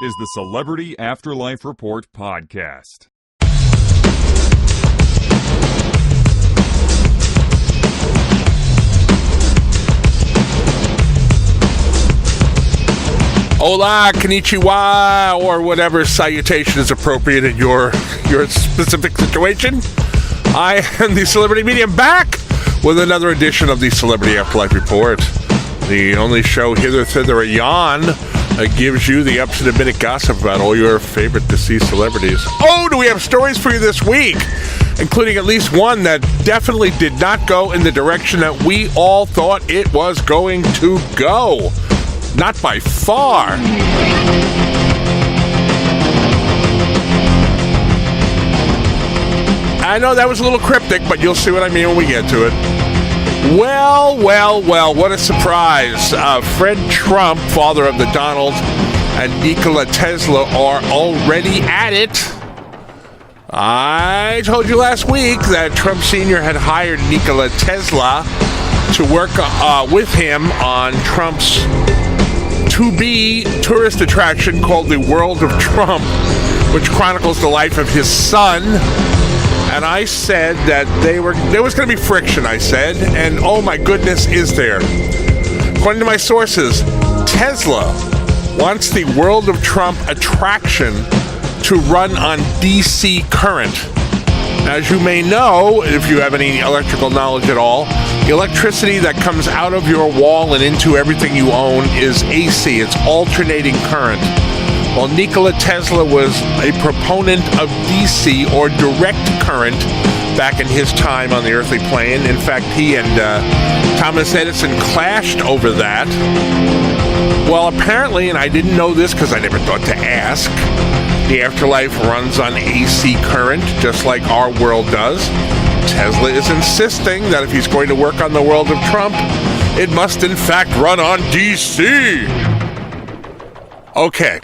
is the Celebrity Afterlife Report podcast. Hola, konnichiwa, or whatever salutation is appropriate in your specific situation. I am the Celebrity Medium, back with another edition of the Celebrity Afterlife Report. The only show hither a yawn that gives you the up-to-the-minute gossip about all your favorite deceased celebrities. Oh, do we have stories for you this week, including at least one that definitely did not go in the direction that we all thought it was going to go. Not by far. I know that was a little cryptic, but you'll see what I mean when we get to it. Well, what a surprise. Fred Trump, father of the Donald, and Nicola Tesla are already at it. I told you last week that Trump Sr. had hired Nicola Tesla to work with him on Trump's to-be tourist attraction called the World of Trump, which chronicles the life of his son. And I said that there was going to be friction, I said, and oh my goodness, is there. According to my sources, Tesla wants the World of Trump attraction to run on DC current. As you may know, if you have any electrical knowledge at all, the electricity that comes out of your wall and into everything you own is AC. It's alternating current. Well, Nicola Tesla was a proponent of DC, or direct current, back in his time on the earthly plane. In fact, he and Thomas Edison clashed over that. Well, apparently, and I didn't know this because I never thought to ask, the afterlife runs on AC current, just like our world does. Tesla is insisting that if he's going to work on the World of Trump, it must in fact run on DC. Okay.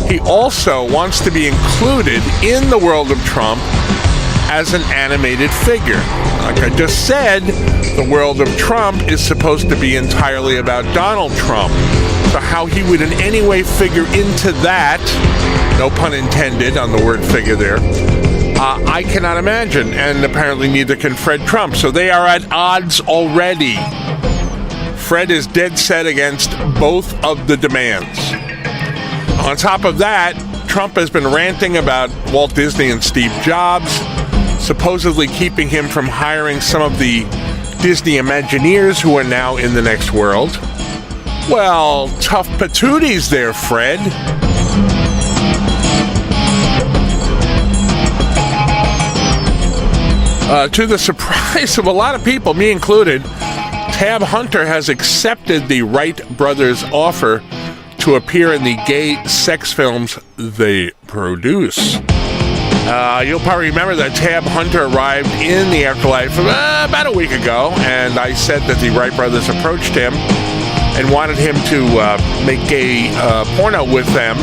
He also wants to be included in the World of Trump as an animated figure. Like I just said, the World of Trump is supposed to be entirely about Donald Trump. So how he would in any way figure into that, no pun intended on the word figure there, I cannot imagine, and apparently neither can Fred Trump. So they are at odds already. Fred is dead set against both of the demands. On top of that, Trump has been ranting about Walt Disney and Steve Jobs, supposedly keeping him from hiring some of the Disney Imagineers who are now in the next world. Well, tough patooties there, Fred. To the surprise of a lot of people, me included, Tab Hunter has accepted the Wright Brothers' offer to appear in the gay sex films they produce. You'll probably remember that Tab Hunter arrived in the afterlife about a week ago, and I said that the Wright Brothers approached him and wanted him to make gay porno with them.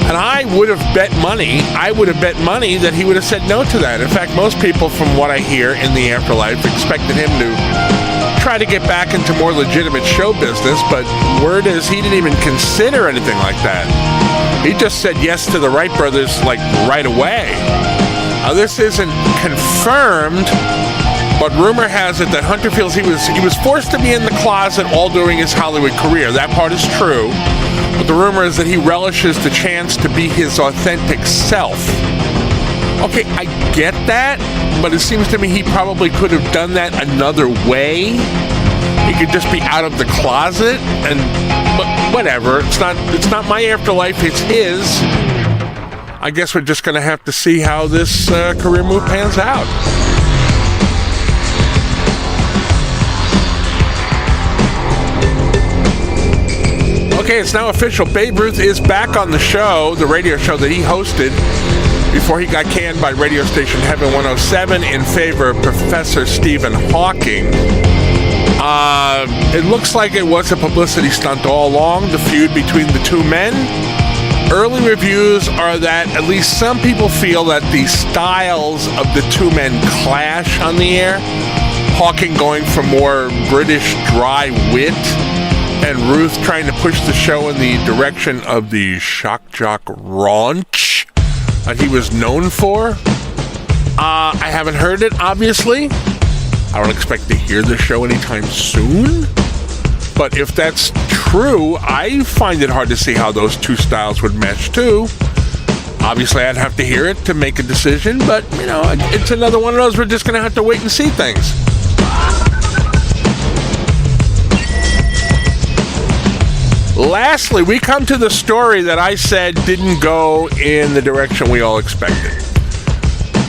And I would have bet money that he would have said no to that. In fact, most people, from what I hear in the afterlife, expected him to try to get back into more legitimate show business, but word is he didn't even consider anything like that. He just said yes to the Wright Brothers, like, right away. Now, this isn't confirmed, but rumor has it that Hunter feels he was forced to be in the closet all during his Hollywood career. That part is true. But the rumor is that he relishes the chance to be his authentic self. Okay, I get that, but it seems to me he probably could have done that another way. He could just be out of the closet, but whatever. It's not my afterlife, it's his. I guess we're just going to have to see how this career move pans out. Okay, it's now official. Babe Ruth is back on the show, the radio show that he hosted before he got canned by radio station Heaven 107 in favor of Professor Stephen Hawking. It looks like it was a publicity stunt all along, the feud between the two men. Early reviews are that at least some people feel that the styles of the two men clash on the air. Hawking going for more British dry wit, and Ruth trying to push the show in the direction of the shock jock raunch that he was known for. I haven't heard it, obviously. I don't expect to hear the show anytime soon. But if that's true, I find it hard to see how those two styles would mesh too. Obviously, I'd have to hear it to make a decision, but, you know, it's another one of those we're just going to have to wait and see things. Lastly, we come to the story that I said didn't go in the direction we all expected.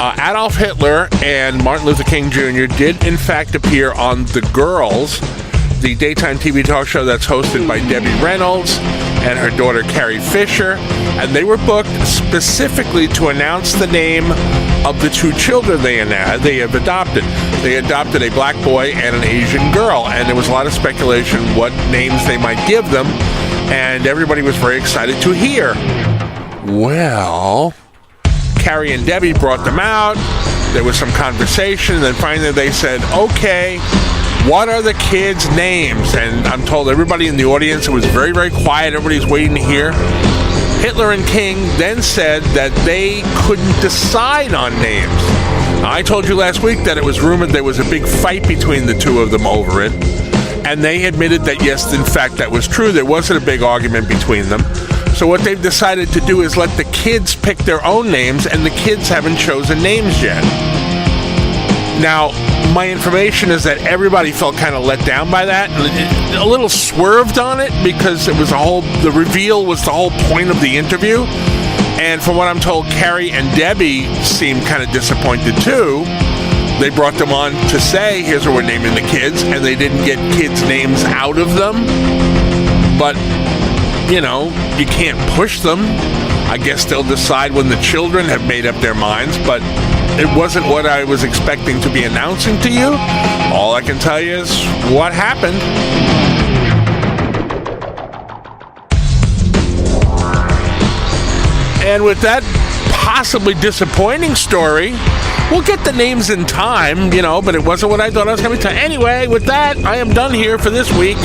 Adolf Hitler and Martin Luther King Jr. did, in fact, appear on The Girls, the daytime TV talk show that's hosted by Debbie Reynolds and her daughter Carrie Fisher, and they were booked specifically to announce the name of the two children they have adopted. They adopted a black boy and an Asian girl, and there was a lot of speculation what names they might give them, and everybody was very excited to hear. Well, Carrie and Debbie brought them out. There was some conversation, and then finally they said, okay, what are the kids' names? And I'm told everybody in the audience, it was very, very quiet. Everybody's waiting to hear. Hitler and King then said that they couldn't decide on names. Now, I told you last week that it was rumored there was a big fight between the two of them over it. And they admitted that, yes, in fact, that was true. There wasn't a big argument between them. So what they've decided to do is let the kids pick their own names, and the kids haven't chosen names yet. Now, my information is that everybody felt kind of let down by that, and a little swerved on it because it was the reveal was the whole point of the interview. And from what I'm told, Carrie and Debbie seemed kind of disappointed too. They brought them on to say, here's what we're naming the kids, and they didn't get kids' names out of them. But, you know, you can't push them. I guess they'll decide when the children have made up their minds, but it wasn't what I was expecting to be announcing to you. All I can tell you is what happened. And with that possibly disappointing story, we'll get the names in time, you know, but it wasn't what I thought I was coming to. Anyway, with that, I am done here for this week.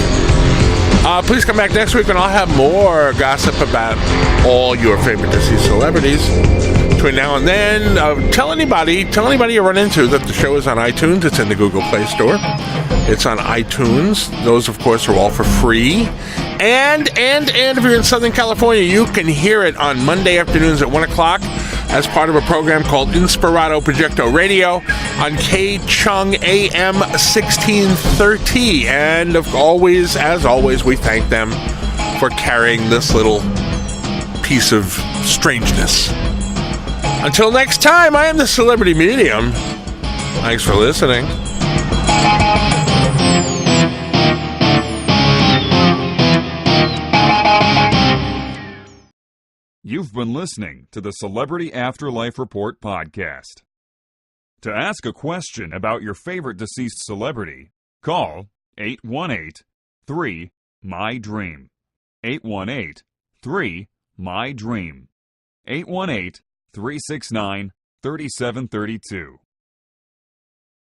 Please come back next week and I'll have more gossip about all your favorite deceased celebrities. Between now and then, tell anybody you run into that the show is on iTunes. It's in the Google Play Store. It's on iTunes. Those, of course, are all for free. And if you're in Southern California, you can hear it on Monday afternoons at 1 o'clock as part of a program called Inspirato Projecto Radio on K-Chung AM 1630. And as always, we thank them for carrying this little piece of strangeness. Until next time, I am the Celebrity Medium. Thanks for listening. You've been listening to the Celebrity Afterlife Report podcast. To ask a question about your favorite deceased celebrity, call 818-3-MY-DREAM. 818-3-MY-DREAM. 818-369-3732.